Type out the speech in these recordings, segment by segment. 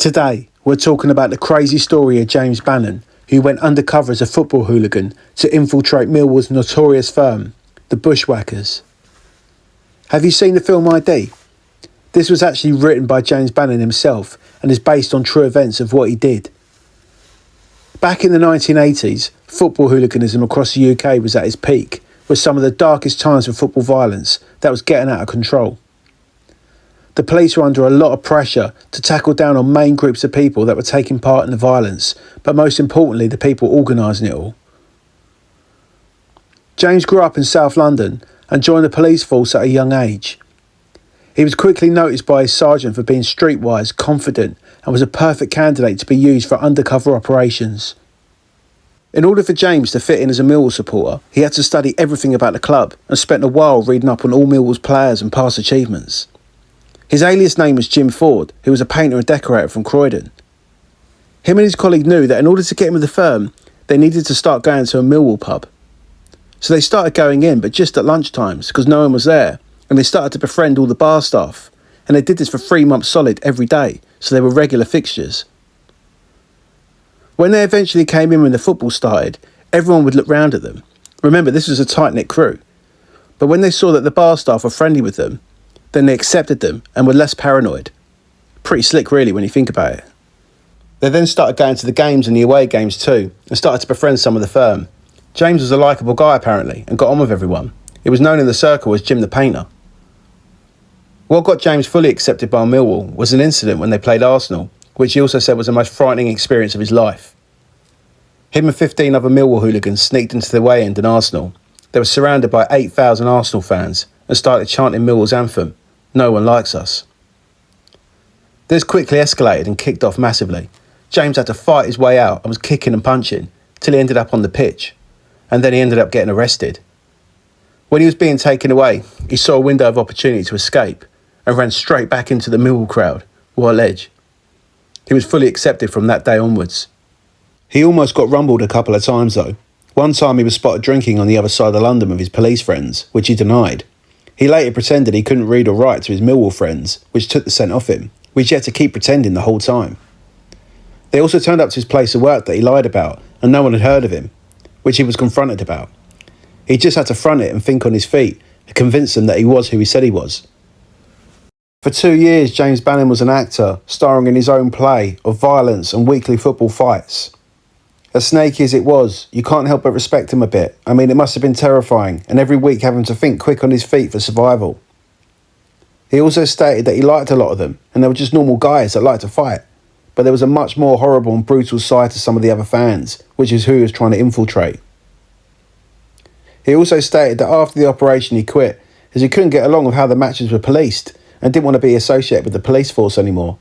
Today, we're talking about the crazy story of James Bannon, who went undercover as a football hooligan to infiltrate Millwall's notorious firm, the Bushwhackers. Have you seen the film ID? This was actually written by James Bannon himself and is based on true events of what he did. Back in the 1980s, football hooliganism across the UK was at its peak, with some of the darkest times for football violence that was getting out of control. The police were under a lot of pressure to tackle down on main groups of people that were taking part in the violence, but most importantly, the people organising it all. James grew up in South London and joined the police force at a young age. He was quickly noticed by his sergeant for being streetwise, confident, and was a perfect candidate to be used for undercover operations. In order for James to fit in as a Millwall supporter, he had to study everything about the club and spent a while reading up on all Millwall's players and past achievements. His alias name was Jim Ford, who was a painter and decorator from Croydon. Him and his colleague knew that in order to get him with the firm, they needed to start going to a Millwall pub. So they started going in, but just at lunchtimes, because no one was there, and they started to befriend all the bar staff. And they did this for 3 months solid every day, so they were regular fixtures. When they eventually came in when the football started, everyone would look round at them. Remember, this was a tight-knit crew. But when they saw that the bar staff were friendly with them, then they accepted them and were less paranoid. Pretty slick really when you think about it. They then started going to the games and the away games too, and started to befriend some of the firm. James was a likeable guy apparently, and got on with everyone. He was known in the circle as Jim the Painter. What got James fully accepted by Millwall was an incident when they played Arsenal, which he also said was the most frightening experience of his life. Him and 15 other Millwall hooligans sneaked into the away end in Arsenal. They were surrounded by 8,000 Arsenal fans and started chanting Millwall's anthem, "No one likes us." This quickly escalated and kicked off massively. James had to fight his way out and was kicking and punching till he ended up on the pitch, and then he ended up getting arrested. When he was being taken away, he saw a window of opportunity to escape and ran straight back into the Millwall crowd. What a ledge. He was fully accepted from that day onwards. He almost got rumbled a couple of times though. One time he was spotted drinking on the other side of London with his police friends, which he denied. He later pretended he couldn't read or write to his Millwall friends, which took the scent off him, which he had to keep pretending the whole time. They also turned up to his place of work that he lied about, and no one had heard of him, which he was confronted about. He just had to front it and think on his feet, and convince them that he was who he said he was. For 2 years, James Bannon was an actor, starring in his own play of violence and weekly football fights. As snaky as it was, you can't help but respect him a bit. I mean, it must have been terrifying, and every week having to think quick on his feet for survival. He also stated that he liked a lot of them, and they were just normal guys that liked to fight. But there was a much more horrible and brutal side to some of the other fans, which is who he was trying to infiltrate. He also stated that after the operation he quit, as he couldn't get along with how the matches were policed, and didn't want to be associated with the police force anymore.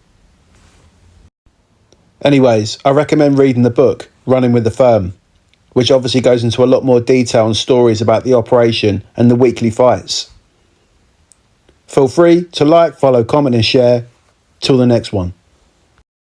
Anyways, I recommend reading the book, Running with the Firm, which obviously goes into a lot more detail and stories about the operation and the weekly fights. Feel free to like, follow, comment and share. Till the next one.